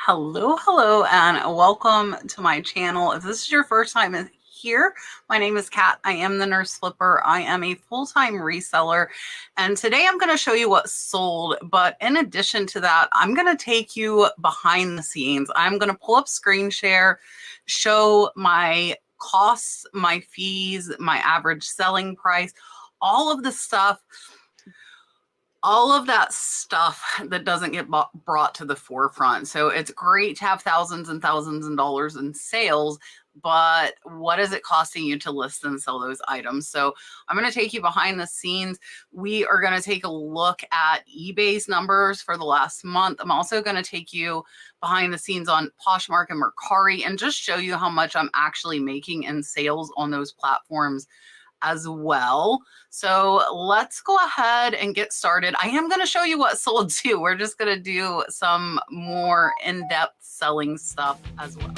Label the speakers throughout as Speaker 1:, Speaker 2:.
Speaker 1: Hello, and welcome to my channel. If this is your first time here, my name is Kat. I am the Nurse Flipper. I am a full-time reseller, and today I'm going to show you what sold. But in addition to that, I'm going to take you behind the scenes. I'm going to pull up screen share, show my costs, my fees, my average selling price, all of the stuff. All of that stuff that doesn't get brought to the forefront. So it's great to have thousands and thousands of dollars in sales, but what is it costing you to list and sell those items? So I'm going to take you behind the scenes. We are going to take a look at eBay's numbers for the last month. I'm also going to take you behind the scenes on Poshmark and Mercari and just show you how much I'm actually making in sales on those platforms as well. So let's go ahead and get started. I am going to show you what sold too. We're just going to do some more in-depth selling stuff as well.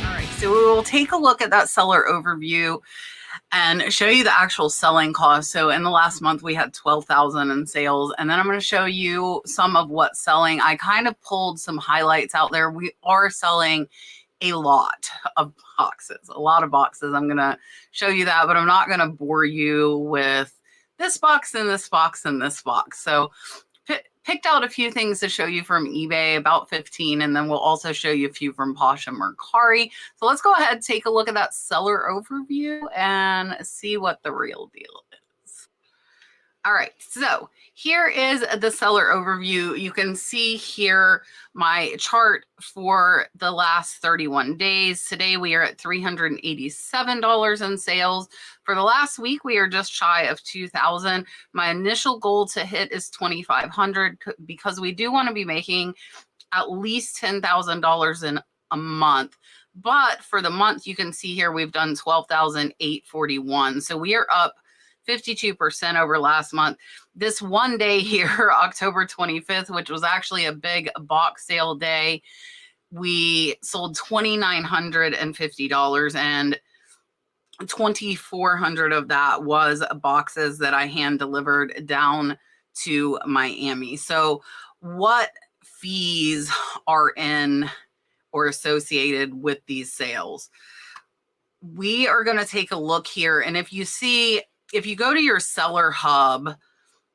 Speaker 1: All right, so we will take a look at that seller overview and show you the actual selling cost. So in the last month, we had 12,000 in sales. And then I'm going to show you some of what's selling. I kind of pulled some highlights out there. We are selling a lot of boxes, a lot of boxes. I'm going to show you that, but I'm not going to bore you with this box and this box and this box. So picked out a few things to show you from eBay, about 15, and then we'll also show you a few from Posh and Mercari. So let's go ahead, take a look at that seller overview and see what the real deal is. All right, so here is the seller overview. You can see here my chart for the last 31 days. Today we are at $387 in sales. For the last week, we are just shy of 2,000. My initial goal to hit is 2,500 because we do want to be making at least $10,000 in a month. But for the month, you can see here we've done 12,841. So we are up 52% over last month. This one day here, October 25th, which was actually a big box sale day, we sold $2,950 and 2,400 of that was boxes that I hand delivered down to Miami. So what fees are in or associated with these sales? We are going to take a look here. And if you go to your seller hub,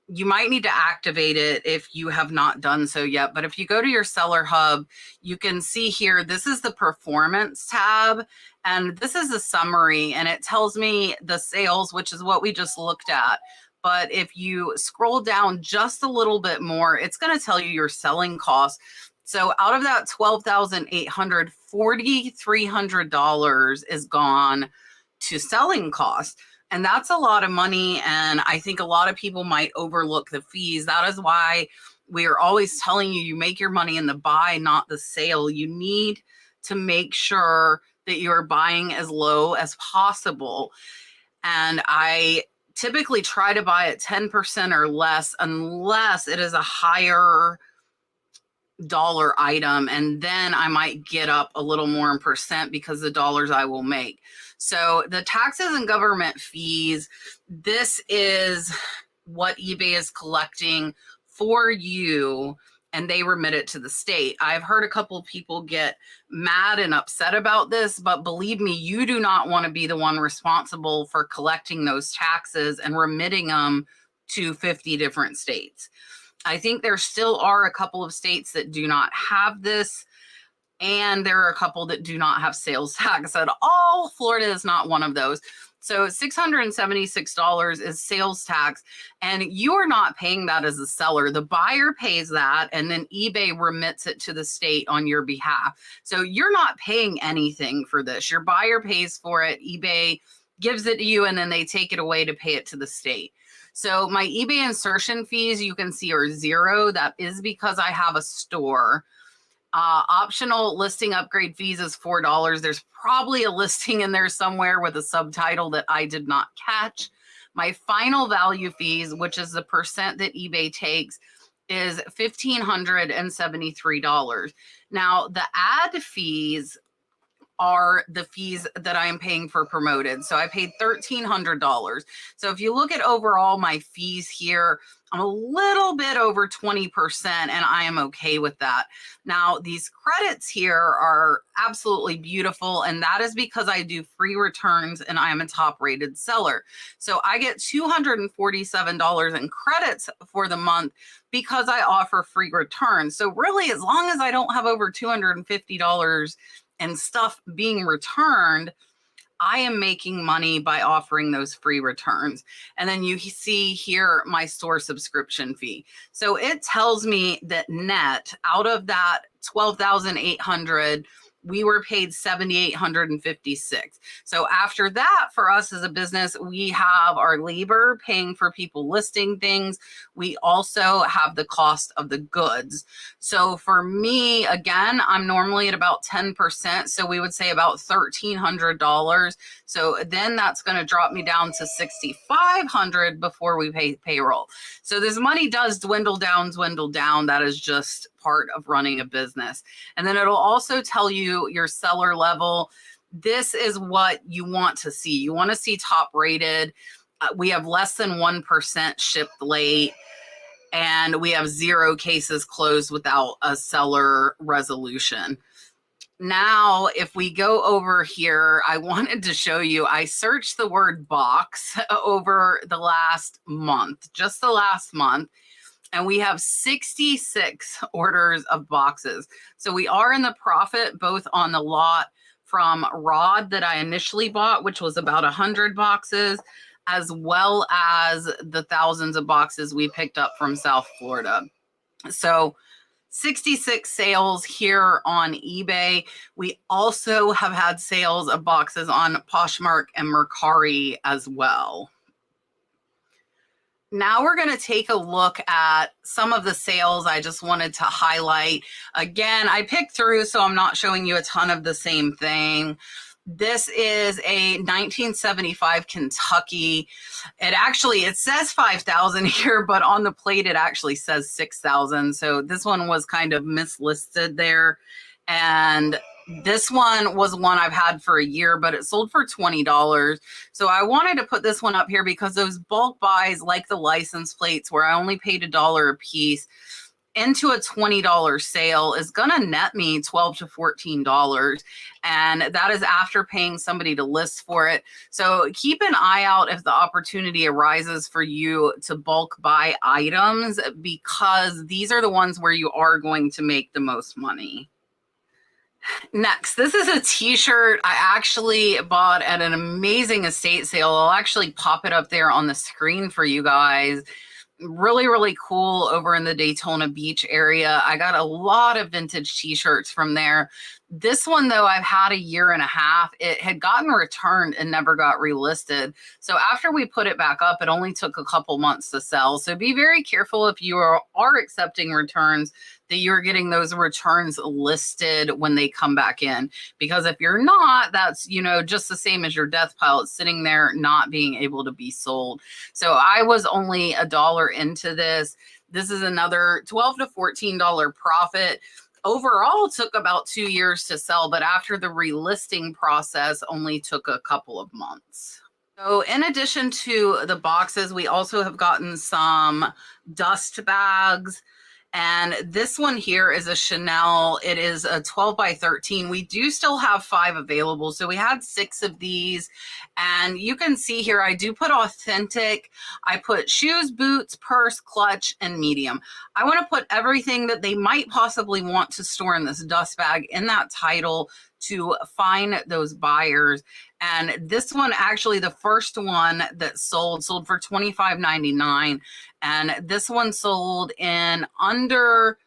Speaker 1: you might need to activate it if you have not done so yet. But if you go to your seller hub, you can see here, this is the performance tab, and this is a summary, and it tells me the sales, which is what we just looked at. But if you scroll down just a little bit more, it's going to tell you your selling cost. So out of that $12,800, $4,300 is gone to selling costs. And that's a lot of money. And I think a lot of people might overlook the fees. That is why we are always telling you, you make your money in the buy, not the sale. You need to make sure that you're buying as low as possible. And I typically try to buy at 10% or less, unless it is a higher dollar item, and then I might get up a little more in percent because the dollars I will make. So the taxes and government fees, this is what eBay is collecting for you, and they remit it to the state. I've heard a couple of people get mad and upset about this, but believe me, you do not want to be the one responsible for collecting those taxes and remitting them to 50 different states. I think there still are a couple of states that do not have this, and there are a couple that do not have sales tax at all. Florida is not one of those. So $676 is sales tax, and you are not paying that as a seller. The buyer pays that, and then eBay remits it to the state on your behalf. So you're not paying anything for this. Your buyer pays for it. eBay gives it to you, and then they take it away to pay it to the state. So my eBay insertion fees, you can see, are $0. That is because I have a store. Optional listing upgrade fees is $4. There's probably a listing in there somewhere with a subtitle that I did not catch. My final value fees, which is the percent that eBay takes, is $1,573. Now, the ad fees are the fees that I am paying for promoted. So I paid $1,300. So if you look at overall my fees here, I'm a little bit over 20%, and I am okay with that. Now, these credits here are absolutely beautiful, and that is because I do free returns and I am a top rated seller. So I get $247 in credits for the month because I offer free returns. So really, as long as I don't have over $250 and stuff being returned, I am making money by offering those free returns. And then you see here my store subscription fee. So it tells me that net out of that 12,800, we were paid 7,856. So after that, for us as a business, we have our labor paying for people listing things. We also have the cost of the goods. So for me, again, I'm normally at about 10%. So we would say about $1,300. So then that's going to drop me down to $6,500 before we pay payroll. So this money does dwindle down. That is just part of running a business. And then it'll also tell you your seller level. This is what you want to see. You want to see top rated. We have less than 1% shipped late, and we have 0 cases closed without a seller resolution. Now, if we go over here, I wanted to show you, I searched the word box over the last month, just the last month, and we have 66 orders of boxes. So we are in the profit both on the lot from Rod that I initially bought, which was about 100 boxes, as well as the thousands of boxes we picked up from South Florida. So 66 sales here on eBay. We also have had sales of boxes on Poshmark and Mercari as well. Now we're going to take a look at some of the sales I just wanted to highlight. Again, I picked through, so I'm not showing you a ton of the same thing. This is a 1975 Kentucky. It says 5,000 here, but on the plate it actually says 6,000. So this one was kind of mislisted there. And this one was one I've had for a year, but it sold for $20. So I wanted to put this one up here because those bulk buys, like the license plates where I only paid $1 a piece, into a $20 sale is going to net me $12 to $14. And that is after paying somebody to list for it. So keep an eye out if the opportunity arises for you to bulk buy items, because these are the ones where you are going to make the most money. Next, this is a t-shirt I actually bought at an amazing estate sale. I'll actually pop it up there on the screen for you guys. Really, really cool over in the Daytona Beach area. I got a lot of vintage t-shirts from there. This one, though, I've had a year and a half. It had gotten returned and never got relisted. So after we put it back up, it only took a couple months to sell. So be very careful if you are accepting returns, that you're getting those returns listed when they come back in. Because if you're not, that's, just the same as your death pile. It's sitting there not being able to be sold. So I was only $1 into this. This is another $12 to $14 profit. Overall, it took about 2 years to sell, but after the relisting process, only took a couple of months. So in addition to the boxes, we also have gotten some dust bags. And this one here is a Chanel. It is a 12 by 13. We do still have 5 available. So we had 6 of these. And you can see here, I do put authentic. I put shoes, boots, purse, clutch, and medium. I want to put everything that they might possibly want to store in this dust bag in that title to find those buyers. And this one, actually, the first one that sold for $25.99. And this one sold in under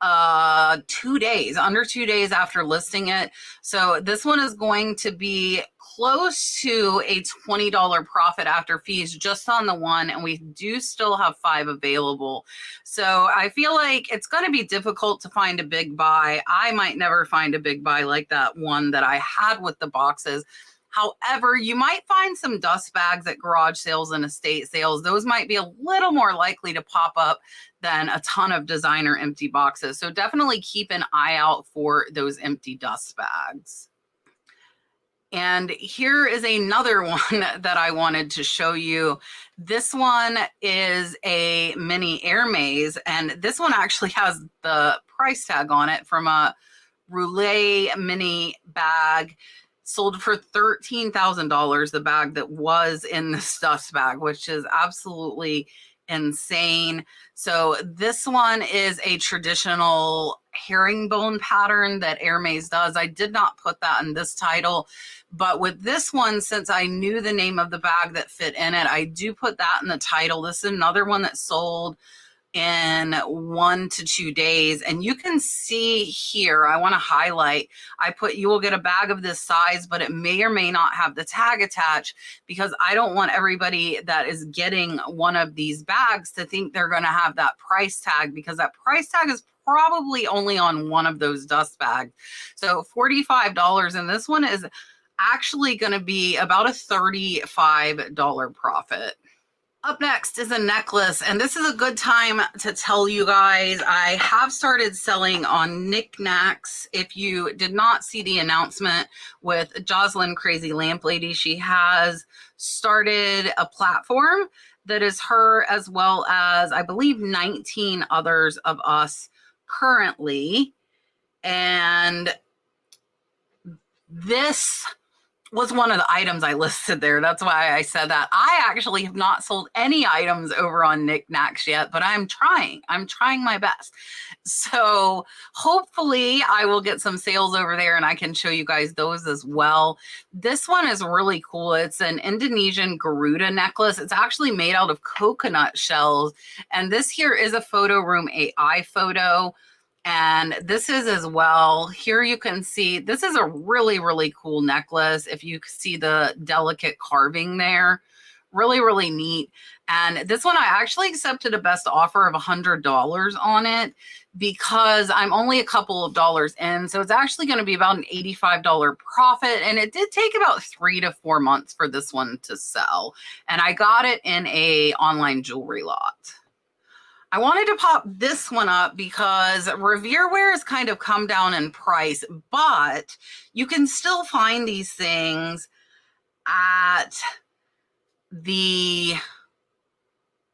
Speaker 1: 2 days, after listing it. So this one is going to be close to a $20 profit after fees just on the one, and we do still have 5 available. So I feel like it's going to be difficult to find a big buy. I might never find a big buy like that one that I had with the boxes. However, you might find some dust bags at garage sales and estate sales. Those might be a little more likely to pop up than a ton of designer empty boxes. So definitely keep an eye out for those empty dust bags. And here is another one that I wanted to show you. This one is a mini Hermes, and this one actually has the price tag on it from a Revelead mini bag. Sold for $13,000, the bag that was in this dust bag, which is absolutely insane. So this one is a traditional herringbone pattern that Hermes does. I did not put that in this title, but with this one, since I knew the name of the bag that fit in it, I do put that in the title. This is another one that sold in 1 to 2 days. And you can see here, I want to highlight, I put, you will get a bag of this size, but it may or may not have the tag attached, because I don't want everybody that is getting one of these bags to think they're going to have that price tag, because that price tag is probably only on one of those dust bags. So $45, and this one is actually going to be about a $35 profit. Up next is a necklace, and this is a good time to tell you guys I have started selling on knickknacks. If you did not see the announcement with Jocelyn Crazy Lamp Lady, she has started a platform that is her, as well as I believe 19 others of us currently. And this was one of the items I listed there. That's why I said that. I actually have not sold any items over on knickknacks yet, but I'm trying my best. So hopefully I will get some sales over there and I can show you guys those as well. This one is really cool. It's an Indonesian Garuda necklace. It's actually made out of coconut shells. And this here is a photo room AI photo. And this is as well. Here you can see, this is a really, really cool necklace. If you see the delicate carving there, really, really neat. And this one, I actually accepted a best offer of $100 on it, because I'm only a couple of dollars in. So it's actually going to be about an $85 profit. And it did take about 3 to 4 months for this one to sell. And I got it in a online jewelry lot. I wanted to pop this one up because Revereware has kind of come down in price, but you can still find these things at the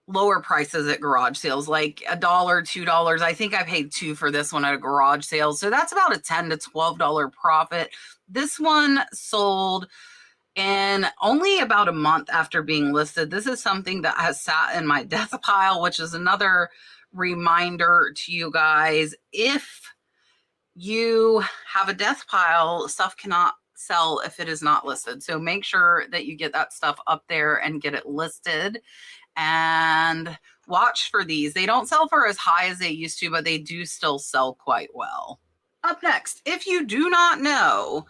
Speaker 1: lower prices at garage sales, like $1, $2. I think I paid $2 for this one at a garage sale. So that's about a $10 to $12 profit. This one sold in only about a month after being listed. This is something that has sat in my death pile, which is another reminder to you guys. If you have a death pile, stuff cannot sell if it is not listed. So make sure that you get that stuff up there and get it listed, and watch for these. They don't sell for as high as they used to, but they do still sell quite well. Up next, if you do not know,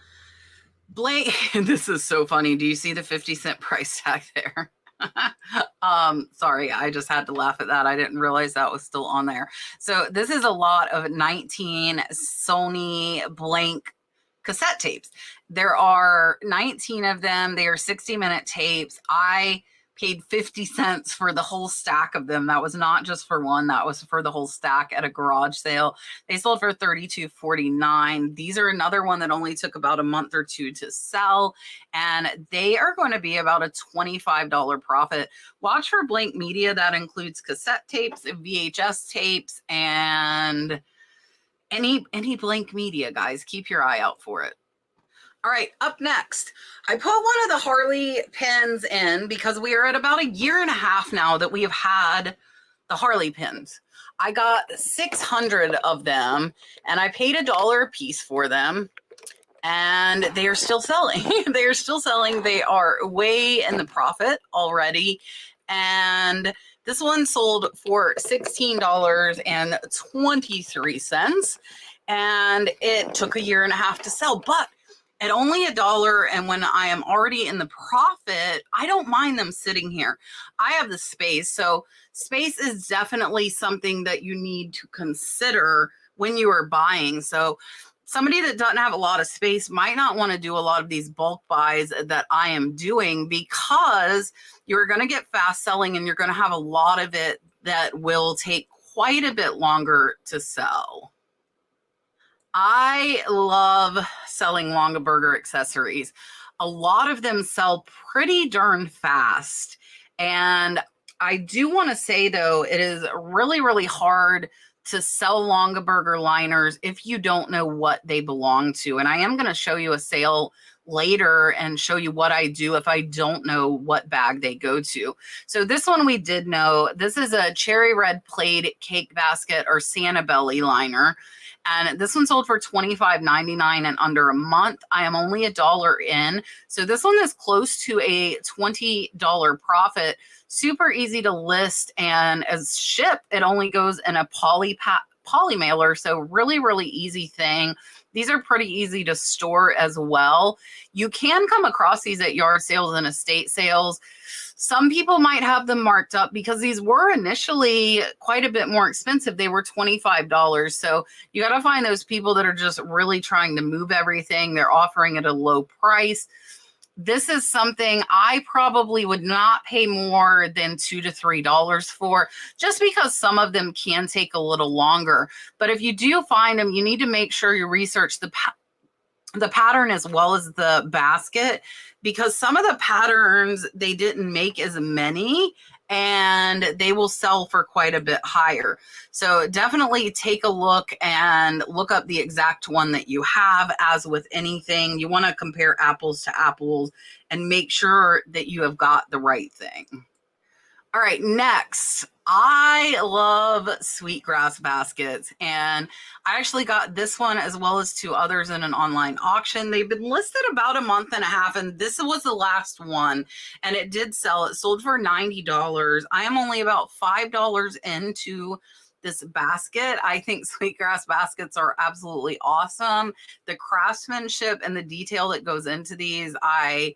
Speaker 1: Blake, this is so funny. Do you see the 50-cent price tag there? Sorry, I just had to laugh at that. I didn't realize that was still on there. So this is a lot of 19 Sony blank cassette tapes. There are 19 of them. They are 60-minute tapes. I paid 50 cents for the whole stack of them. That was not just for one, that was for the whole stack at a garage sale. They sold for $32.49. These are another one that only took about a month or two to sell, and they are going to be about a $25 profit. Watch for blank media. That includes cassette tapes, VHS tapes, and any blank media, guys. Keep your eye out for it. All right, up next, I put one of the Harley pins in because we are at about 1.5 years now that we have had the Harley pins. I got 600 of them, and I paid $1 a piece for them, and they are still selling. They are still selling. They are way in the profit already, and this one sold for $16.23, and it took 1.5 years to sell, but at only $1, and when I am already in the profit, I don't mind them sitting here. I have the space, so space is definitely something that you need to consider when you are buying. So somebody that doesn't have a lot of space might not want to do a lot of these bulk buys that I am doing, because you're going to get fast selling and you're going to have a lot of it that will take quite a bit longer to sell. I love selling Longaberger accessories. A lot of them sell pretty darn fast. And I do want to say, though, it is really, really hard to sell Longaberger liners if you don't know what they belong to. And I am going to show you a sale later and show you what I do if I don't know what bag they go to. So this one we did know. This is a cherry red plaid cake basket or Santa belly liner. And this one sold for $25.99 in under a month. I am only $1 in. So this one is close to a $20 profit. Super easy to list, and as ship, it only goes in a poly mailer. So really, really easy thing. These are pretty easy to store as well. You can come across these at yard sales and estate sales. Some people might have them marked up because these were initially quite a bit more expensive. They were $25. So you got to find those people that are just really trying to move everything. They're offering at a low price. This is something I probably would not pay more than $2 to $3 for, just because some of them can take a little longer. But if you do find them, you need to make sure you research the pattern as well as the basket, because some of the patterns, they didn't make as many and they will sell for quite a bit higher. So definitely take a look and look up the exact one that you have. As with anything, you want to compare apples to apples and make sure that you have got the right thing. All right, next, I love sweetgrass baskets, and I actually got this one as well as 2 others in an online auction. They've been listed about a month and a half, and this was the last one, and it did sell. It sold for $90. I am only about $5 into this basket. I think sweetgrass baskets are absolutely awesome. The craftsmanship and the detail that goes into these, I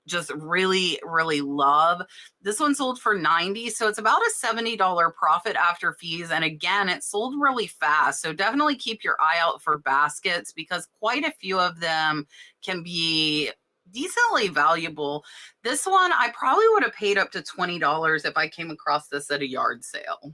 Speaker 1: just really, really love. This one sold for $90, so it's about a $70 profit after fees. And again, it sold really fast. So definitely keep your eye out for baskets, because quite a few of them can be decently valuable. This one, I probably would have paid up to $20 if I came across this at a yard sale.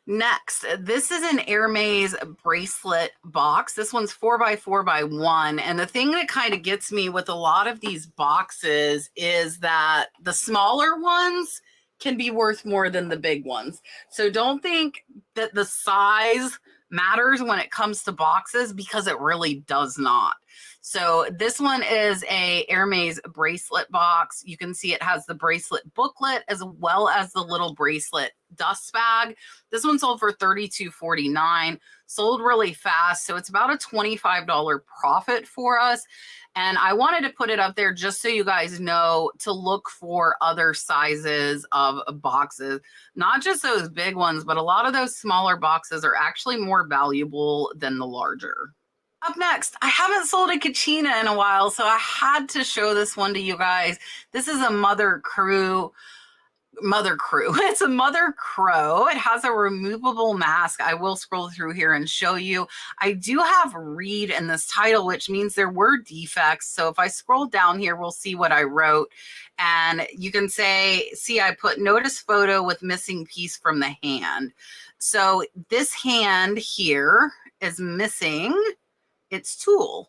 Speaker 1: Next, this is an Hermes bracelet box. This one's 4x4x1. And the thing that kind of gets me with a lot of these boxes is that the smaller ones can be worth more than the big ones. So don't think that the size matters when it comes to boxes, because it really does not. So this one is a Hermes bracelet box. You can see it has the bracelet booklet as well as the little bracelet dust bag. This one sold for $32.49, sold really fast. So it's about a $25 profit for us. And I wanted to put it up there just so you guys know to look for other sizes of boxes, not just those big ones, but a lot of those smaller boxes are actually more valuable than the larger. Up next, I haven't sold a Kachina in a while, so I had to show this one to you guys. This is a mother crow. It's a mother crow. It has a removable mask. I will scroll through here and show you. I do have read in this title, which means there were defects. So if I scroll down here, we'll see what I wrote. And you can see I put notice photo with missing piece from the hand. So this hand here is missing its tool.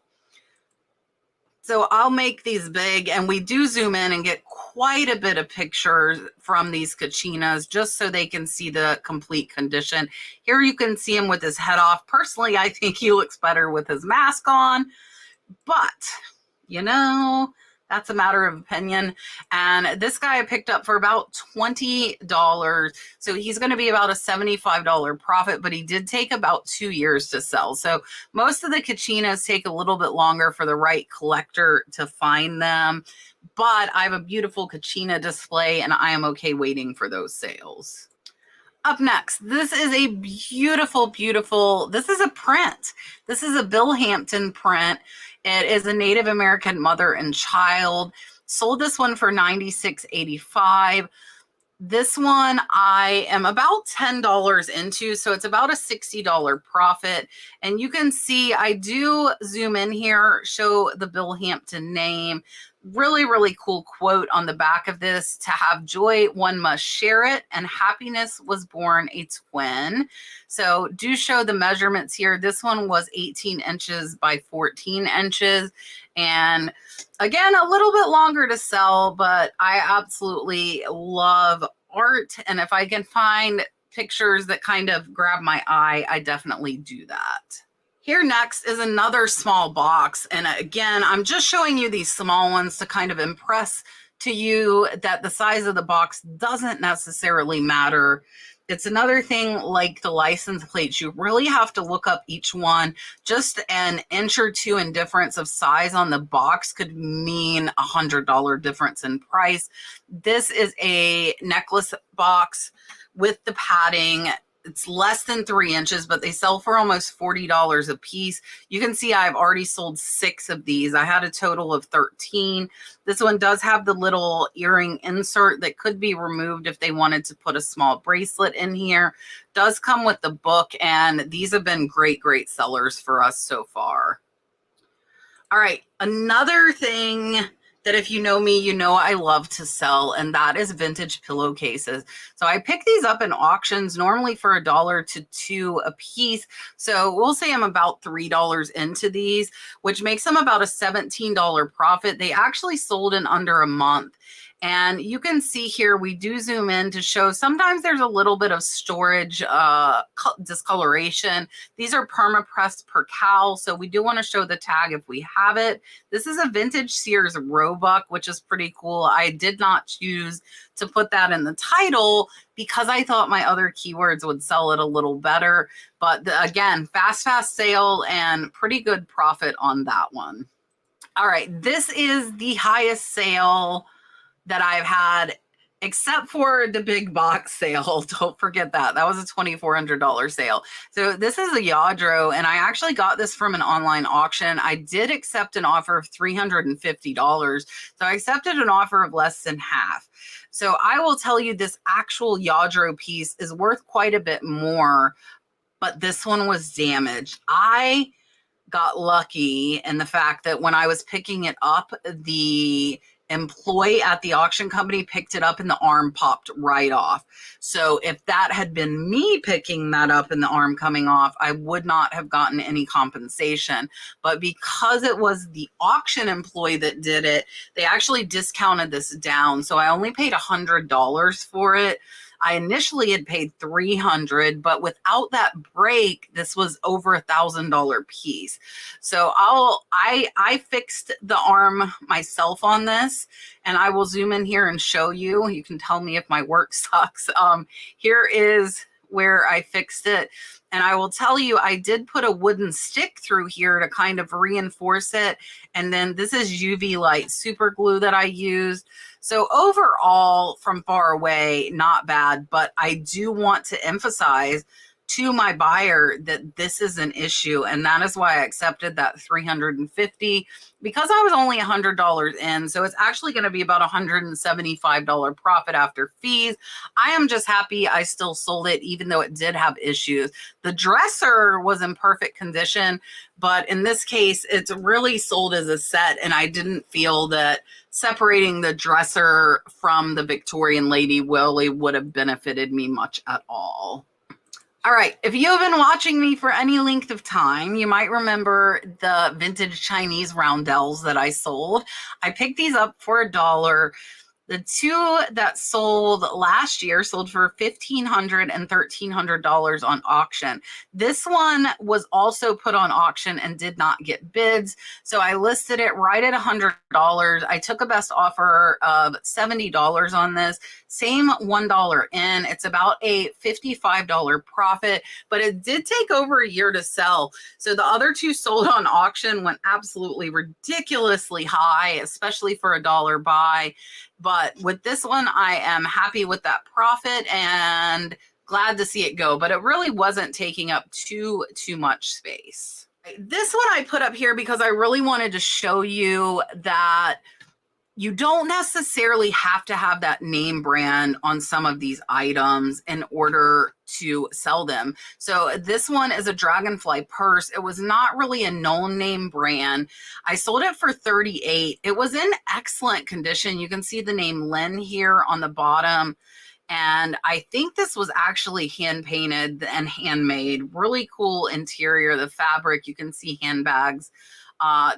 Speaker 1: So I'll make these big, and we do zoom in and get quite a bit of pictures from these Kachinas just so they can see the complete condition. Here you can see him with his head off. Personally, I think he looks better with his mask on, but you know, that's a matter of opinion. And this guy I picked up for about $20. So he's going to be about a $75 profit, but he did take about 2 years to sell. So most of the Kachinas take a little bit longer for the right collector to find them. But I have a beautiful Kachina display, and I am okay waiting for those sales. Up next, this is a beautiful, beautiful, this is a print. This is a Bill Hampton print. It is a Native American mother and child. Sold this one for $96.85. This one I am about $10 into, so it's about a $60 profit. And you can see I do zoom in here, show the Bill Hampton name. really, really cool quote on the back of this: to have joy, one must share it, and happiness was born a twin. So do show the measurements here. This one was 18 inches by 14 inches. And again, a little bit longer to sell, but I absolutely love art. And if I can find pictures that kind of grab my eye, I definitely do that. Here next is another small box. And again, I'm just showing you these small ones to kind of impress to you that the size of the box doesn't necessarily matter. It's another thing like the license plates. You really have to look up each one. Just an inch or two in difference of size on the box could mean $100 difference in price. This is a necklace box with the padding. It's less than 3 inches, but they sell for almost $40 a piece. You can see I've already sold 6 of these. I had a total of 13. This one does have the little earring insert that could be removed if they wanted to put a small bracelet in here. Does come with the book, and these have been great, great sellers for us so far. All right, another thing that if you know me, you know I love to sell, and that is vintage pillowcases. So I pick these up in auctions, normally for $1 to $2 a piece. So we'll say I'm about $3 into these, which makes them about a $17 profit. They actually sold in under a month. And you can see here, we do zoom in to show sometimes there's a little bit of storage discoloration. These are perma-pressed per cowl, so we do want to show the tag if we have it. This is a vintage Sears Roebuck, which is pretty cool. I did not choose to put that in the title because I thought my other keywords would sell it a little better. But again, fast sale and pretty good profit on that one. All right, this is the highest sale that I've had, except for the big box sale. Don't forget that. That was a $2,400 sale. So this is a Yadro, and I actually got this from an online auction. I did accept an offer of $350. So I accepted an offer of less than half. So I will tell you, this actual Yadro piece is worth quite a bit more, but this one was damaged. I got lucky in the fact that when I was picking it up, the employee at the auction company picked it up and the arm popped right off. So if that had been me picking that up and the arm coming off, I would not have gotten any compensation. But because it was the auction employee that did it, they actually discounted this down. So I only paid $100 for it. I initially had paid $300, but without that break, this was over $1,000 piece. So I fixed the arm myself on this, and I will zoom in here and show you. You can tell me if my work sucks. Here is where I fixed it. And I will tell you, I did put a wooden stick through here to kind of reinforce it. And then this is UV light super glue that I used. So overall, from far away, not bad, but I do want to emphasize to my buyer that this is an issue, and that is why I accepted that $350, because I was only $100 in. So it's actually going to be about $175 profit after fees. I am just happy I still sold it, even though it did have issues. The dresser was in perfect condition, but in this case, it's really sold as a set, and I didn't feel that separating the dresser from the Victorian lady really would have benefited me much at all. All right, if you have been watching me for any length of time, you might remember the vintage Chinese roundels that I sold. I picked these up for $1. The two that sold last year sold for $1,500 and $1,300 on auction. This one was also put on auction and did not get bids. So I listed it right at $100. I took a best offer of $70 on this. Same $1 in. It's about a $55 profit, but it did take over a year to sell. So the other two sold on auction, went absolutely ridiculously high, especially for $1 buy. But with this one, I am happy with that profit and glad to see it go. But it really wasn't taking up too much space. This one I put up here because I really wanted to show you that you don't necessarily have to have that name brand on some of these items in order to sell them. So this one is a Dragonfly purse. It was not really a known name brand. I sold it for $38. It was in excellent condition. You can see the name Lynn here on the bottom. And I think this was actually hand painted and handmade. Really cool interior. The fabric, you can see handbags.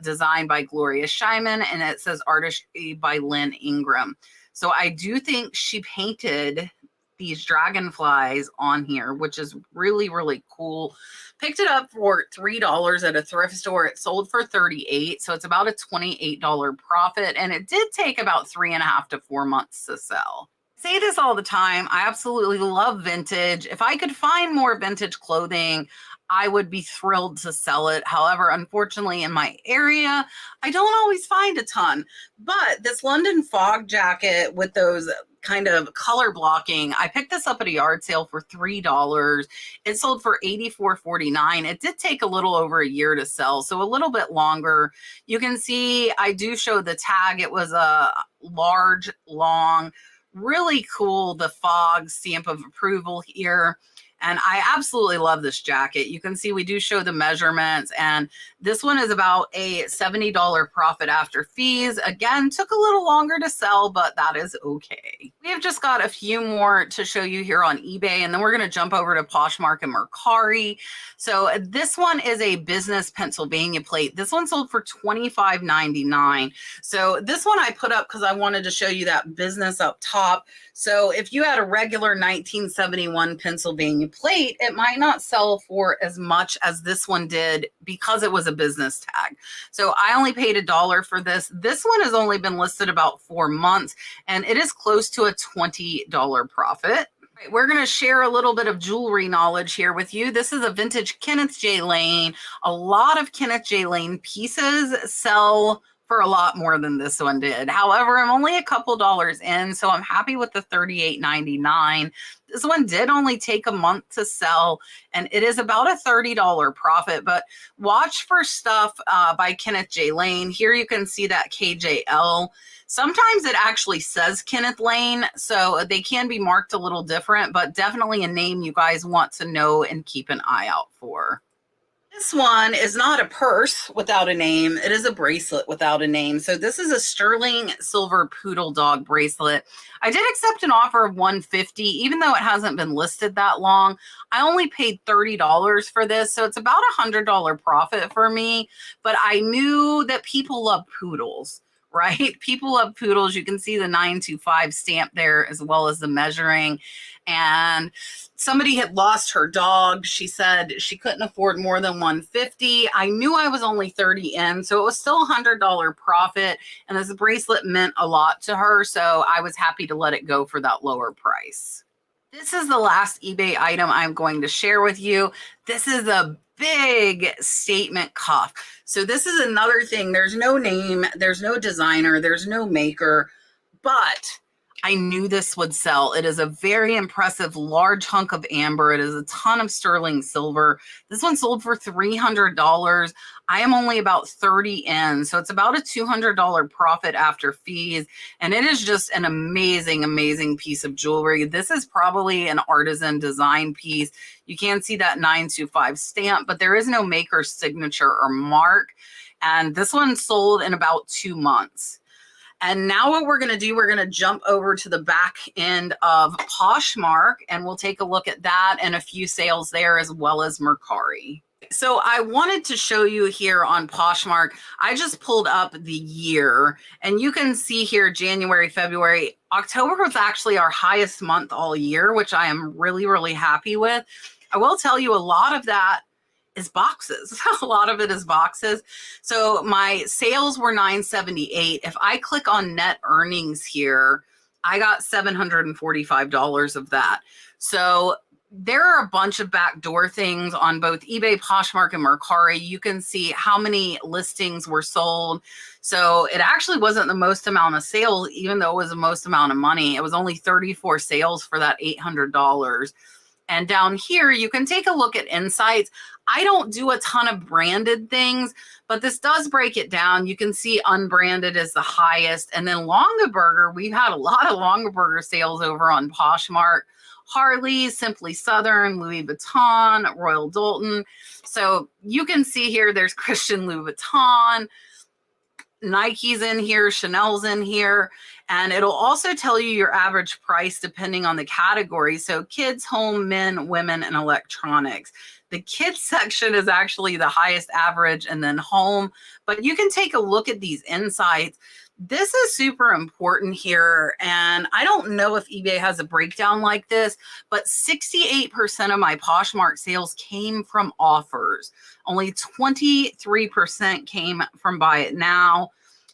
Speaker 1: Designed by Gloria Scheiman, and it says artistry by Lynn Ingram. So I do think she painted these dragonflies on here, which is really, really cool. Picked it up for $3 at a thrift store. It sold for $38, so it's about a $28 profit, and it did take about 3.5 to 4 months to sell. I say this all the time. I absolutely love vintage. If I could find more vintage clothing, I would be thrilled to sell it. However, unfortunately, in my area, I don't always find a ton. But this London fog jacket with those kind of color blocking, I picked this up at a yard sale for $3. It sold for $84.49. It did take a little over a year to sell, so a little bit longer. You can see I do show the tag. It was a large, long, really cool, the fog stamp of approval here. And I absolutely love this jacket. You can see we do show the measurements, and this one is about a $70 profit after fees. Again, took a little longer to sell, but that is okay. We have just got a few more to show you here on eBay, and then we're going to jump over to Poshmark and Mercari. So this one is a business Pennsylvania plate. This one sold for $25.99. So this one I put up because I wanted to show you that business up top. So if you had a regular 1971 Pennsylvania plate, it might not sell for as much as this one did because it was a business tag. So I only paid $1 for this. This one has only been listed about 4 months, and it is close to a $20 profit. Right, we're going to share a little bit of jewelry knowledge here with you. This is a vintage Kenneth J. Lane. A lot of Kenneth J. Lane pieces sell for a lot more than this one did. However, I'm only a couple dollars in, so I'm happy with the $38.99. This one did only take a month to sell, and it is about a $30 profit, but watch for stuff by Kenneth J. Lane. Here you can see that KJL. Sometimes it actually says Kenneth Lane, so they can be marked a little different, but definitely a name you guys want to know and keep an eye out for. This one is not a purse without a name. It is a bracelet without a name. So this is a sterling silver poodle dog bracelet. I did accept an offer of $150, even though it hasn't been listed that long. I only paid $30 for this, so it's about a $100 profit for me. But I knew that people love poodles, right? People love poodles. You can see the 925 stamp there as well as the measuring. And somebody had lost her dog. She said she couldn't afford more than $150. I knew I was only 30 in, so it was still a $100 profit. And this bracelet meant a lot to her, so I was happy to let it go for that lower price. This is the last eBay item I'm going to share with you. This is a big statement cuff. So this is another thing. There's no name, there's no designer, there's no maker, but I knew this would sell. It is a very impressive large hunk of amber. It is a ton of sterling silver. This one sold for $300. I am only about 30 in, so it's about a $200 profit after fees. And it is just an amazing, amazing piece of jewelry. This is probably an artisan design piece. You can see that 925 stamp, but there is no maker's signature or mark. And this one sold in about 2 months. And now what we're going to do, we're going to jump over to the back end of Poshmark, and we'll take a look at that and a few sales there as well as Mercari. So I wanted to show you here on Poshmark, I just pulled up the year, and you can see here January, February, October was actually our highest month all year, which I am really, really happy with. I will tell you a lot of that is boxes. A lot of it is boxes. So my sales were $978. If I click on net earnings here, I got $745 of that. So there are a bunch of backdoor things on both eBay, Poshmark, and Mercari. You can see how many listings were sold. So it actually wasn't the most amount of sales, even though it was the most amount of money. It was only 34 sales for that $800. And down here, you can take a look at insights. I don't do a ton of branded things, but this does break it down. You can see unbranded is the highest. And then Longaberger, we've had a lot of Longaberger sales over on Poshmark. Harley, Simply Southern, Louis Vuitton, Royal Doulton. So you can see here there's Christian Louis Vuitton, Nike's in here, Chanel's in here, and it'll also tell you your average price depending on the category. So kids, home, men, women, and electronics. The kids section is actually the highest average, and then home. But you can take a look at these insights. This is super important here, and I don't know if eBay has a breakdown like this, but 68% of my Poshmark sales came from offers. Only 23% came from buy it now.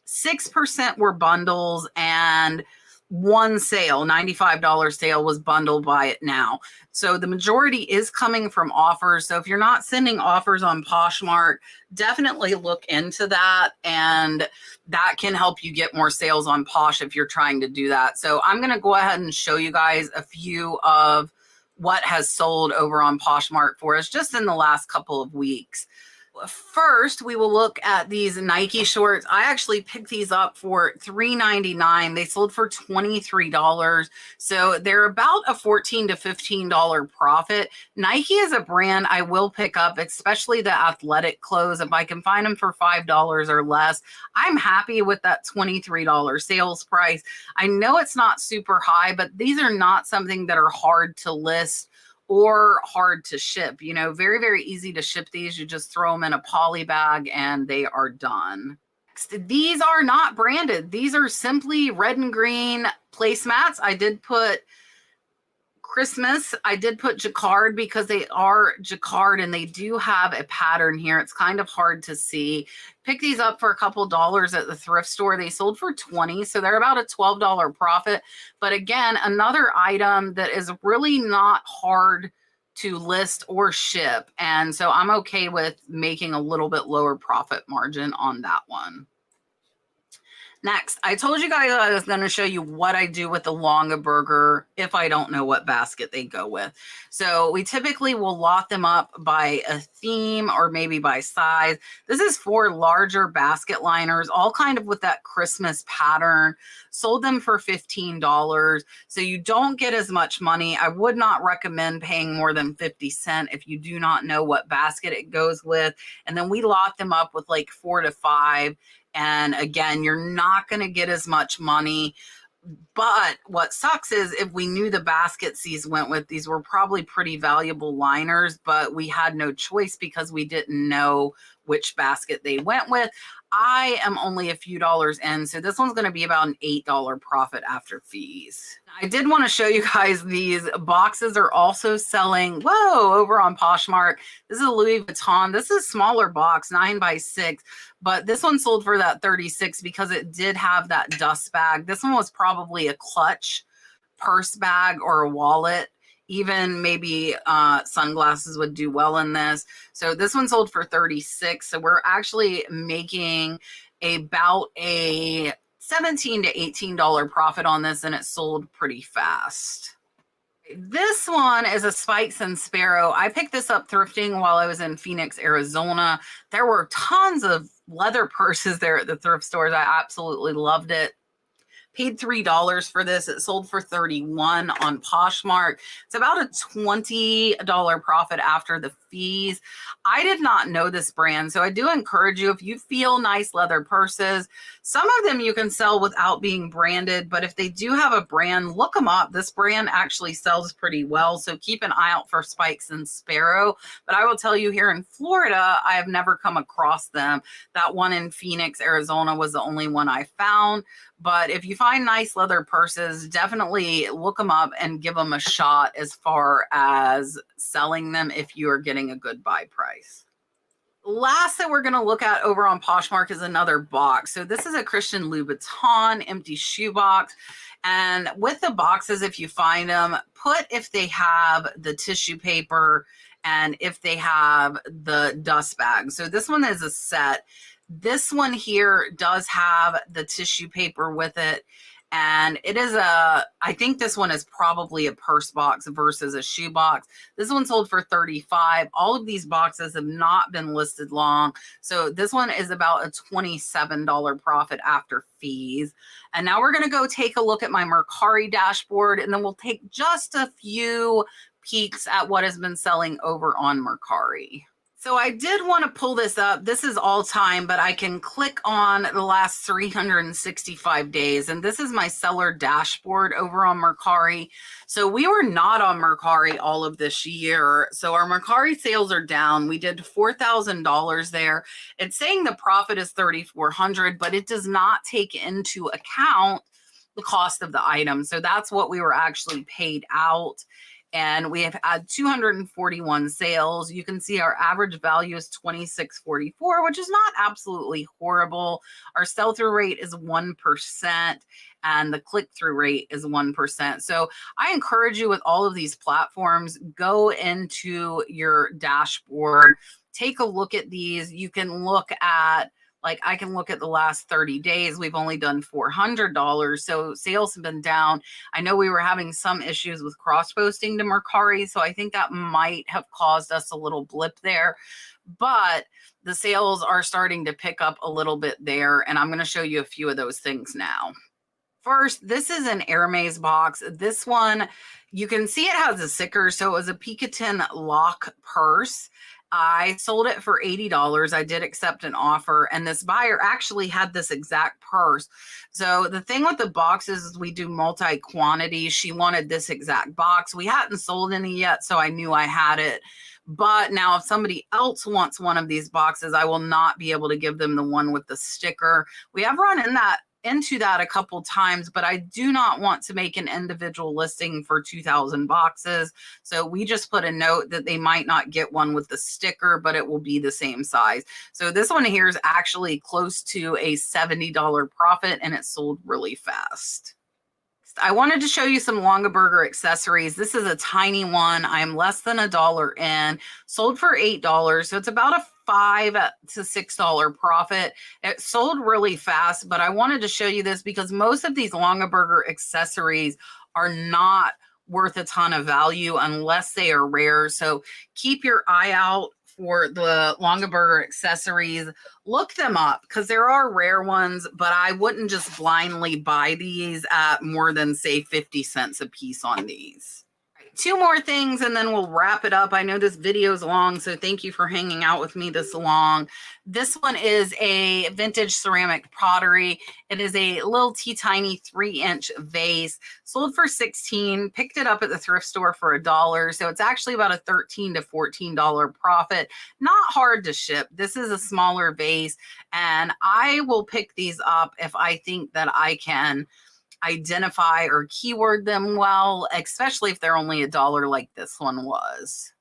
Speaker 1: 6% were bundles, and one sale, $95 sale, was bundled buy it now. So the majority is coming from offers. So if you're not sending offers on Poshmark, definitely look into that, and that can help you get more sales on Posh if you're trying to do that. So I'm going to go ahead and show you guys a few of what has sold over on Poshmark for us just in the last couple of weeks. First, we will look at these Nike shorts. I actually picked these up for $3.99. They sold for $23. So they're about a $14 to $15 profit. Nike is a brand I will pick up, especially the athletic clothes. If I can find them for $5 or less, I'm happy with that $23 sales price. I know it's not super high, but these are not something that are hard to list or hard to ship. You know, very, very easy to ship these. You just throw them in a poly bag and they are done. These are not branded. These are simply red and green placemats. I did put Christmas. I did put jacquard because they are jacquard and they do have a pattern here. It's kind of hard to see. Pick these up for a couple dollars at the thrift store. They sold for $20, so they're about a $12 profit. But again, another item that is really not hard to list or ship. And so I'm okay with making a little bit lower profit margin on that one. Next, I told you guys I was going to show you what I do with the Longaberger if I don't know what basket they go with. So we typically will lot them up by a theme or maybe by size. This is for larger basket liners, all kind of with that Christmas pattern. Sold them for $15. So you don't get as much money. I would not recommend paying more than 50 cents if you do not know what basket it goes with. And then we lot them up with like 4 to 5. And again, you're not going to get as much money. But what sucks is if we knew the baskets these went with, these were probably pretty valuable liners, but we had no choice because we didn't know which basket they went with. I am only a few dollars in, so this one's going to be about an $8 profit after fees. I did want to show you guys these boxes are also selling, over on Poshmark. This is a Louis Vuitton. This is a smaller box, 9x6, but this one sold for that $36 because it did have that dust bag. This one was probably a clutch, purse bag, or a wallet. Even maybe sunglasses would do well in this. So this one sold for $36. So we're actually making about a $17 to $18 profit on this, and it sold pretty fast. This one is a Spikes and Sparrow. I picked this up thrifting while I was in Phoenix, Arizona. There were tons of leather purses there at the thrift stores. I absolutely loved it. Paid $3 for this. It sold for $31 on Poshmark. It's about a $20 profit after the fees. I did not know this brand, so I do encourage you, if you feel nice leather purses, some of them you can sell without being branded, but if they do have a brand, look them up. This brand actually sells pretty well, so keep an eye out for Spikes and Sparrow. But I will tell you, here in Florida, I have never come across them. That one in Phoenix, Arizona was the only one I found. But if you find nice leather purses, definitely look them up and give them a shot as far as selling them if you are getting a good buy price. Last that we're going to look at over on Poshmark is another box. So this is a Christian Louboutin empty shoe box. And with the boxes, if you find them, put if they have the tissue paper and if they have the dust bag. So this one is a set. This one here does have the tissue paper with it. And it is I think this one is probably a purse box versus a shoe box. This one sold for $35. All of these boxes have not been listed long. So this one is about a $27 profit after fees. And now we're going to go take a look at my Mercari dashboard, and then we'll take just a few peeks at what has been selling over on Mercari. So I did want to pull this up. This is all time, but I can click on the last 365 days. And this is my seller dashboard over on Mercari. So we were not on Mercari all of this year. So our Mercari sales are down. We did $4,000 there. It's saying the profit is $3,400, but it does not take into account the cost of the item. So that's what we were actually paid out. And we have had 241 sales. You can see our average value is $26.44, which is not absolutely horrible. Our sell-through rate is 1%, and the click-through rate is 1%. So I encourage you with all of these platforms, go into your dashboard, take a look at these. You can look at, like, I can look at the last 30 days. We've only done $400. So sales have been down. I know we were having some issues with cross-posting to Mercari. So I think that might have caused us a little blip there. But the sales are starting to pick up a little bit there. And I'm going to show you a few of those things now. First, this is an Hermes box. This one, you can see it has a sticker. So it was a Picatinny lock purse. I sold it for $80. I did accept an offer, and this buyer actually had this exact purse. So the thing with the boxes is we do multi-quantity. She wanted this exact box. We hadn't sold any yet, so I knew I had it. But now if somebody else wants one of these boxes, I will not be able to give them the one with the sticker. We have run into that a couple times, but I do not want to make an individual listing for 2,000 boxes. So we just put a note that they might not get one with the sticker, but it will be the same size. So this one here is actually close to a $70 profit, and it sold really fast. I wanted to show you some Longaberger accessories. This is a tiny one. I'm less than $1 in, sold for $8. So it's about a $5 to $6 profit. It sold really fast, but I wanted to show you this because most of these Longaberger accessories are not worth a ton of value unless they are rare. So keep your eye out for the Longaberger accessories. Look them up because there are rare ones, but I wouldn't just blindly buy these at more than, say, 50 cents a piece on these. Two more things and then we'll wrap it up. I know this video is long, so thank you for hanging out with me this long. This one is a vintage ceramic pottery. It is a little tiny 3-inch vase, sold for $16, picked it up at the thrift store for $1. So it's actually about a $13 to $14 profit. Not hard to ship. This is a smaller vase, and I will pick these up if I think that I can identify or keyword them well, especially if they're only $1 like this one was.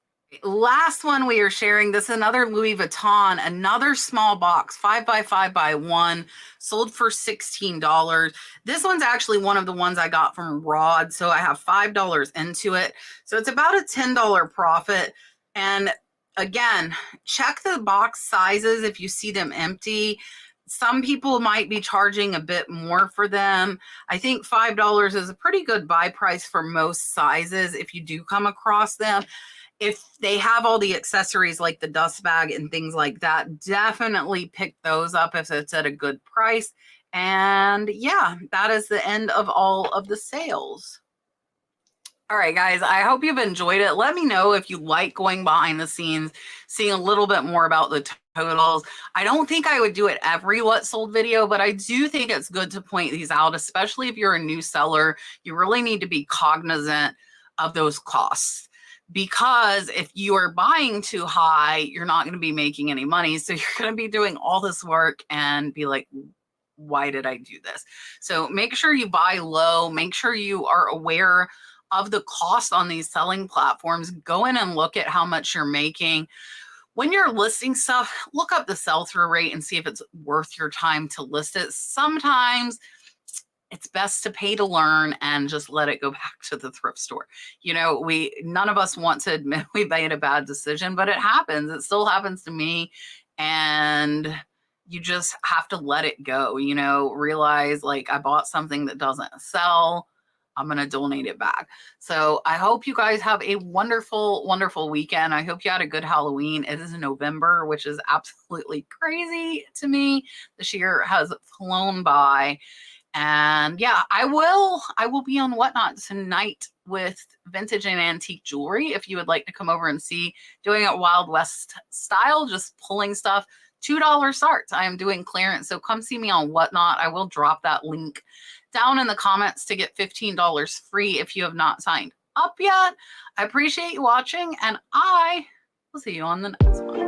Speaker 1: Last one we are sharing, this is another Louis Vuitton, another small box, 5x5x1, sold for $16. This one's actually one of the ones I got from Rod, so I have $5 into it. So it's about a $10 profit. And again, check the box sizes if you see them empty. Some people might be charging a bit more for them. I think $5 is a pretty good buy price for most sizes if you do come across them. If they have all the accessories like the dust bag and things like that, definitely pick those up if it's at a good price. And yeah, that is the end of all of the sales. All right, guys, I hope you've enjoyed it. Let me know if you like going behind the scenes, seeing a little bit more about the totals. I don't think I would do it every what sold video, but I do think it's good to point these out, especially if you're a new seller. You really need to be cognizant of those costs, because if you are buying too high, you're not going to be making any money. So you're going to be doing all this work and be like, why did I do this? So make sure you buy low. Make sure you are aware of the cost on these selling platforms. Go in and look at how much you're making. When you're listing stuff, look up the sell-through rate and see if it's worth your time to list it. Sometimes it's best to pay to learn and just let it go back to the thrift store. You know, none of us want to admit we made a bad decision, but it happens. It still happens to me. And you just have to let it go, you know, realize like I bought something that doesn't sell. I'm going to donate it back. So I hope you guys have a wonderful, wonderful weekend. I hope you had a good Halloween. It is November, which is absolutely crazy to me. This year has flown by. And yeah, I will be on Whatnot tonight with vintage and antique jewelry. If you would like to come over and see, doing it Wild West style, just pulling stuff. $2 starts. I am doing clearance. So come see me on Whatnot. I will drop that link down in the comments to get $15 free if you have not signed up yet. I appreciate you watching, and I will see you on the next one.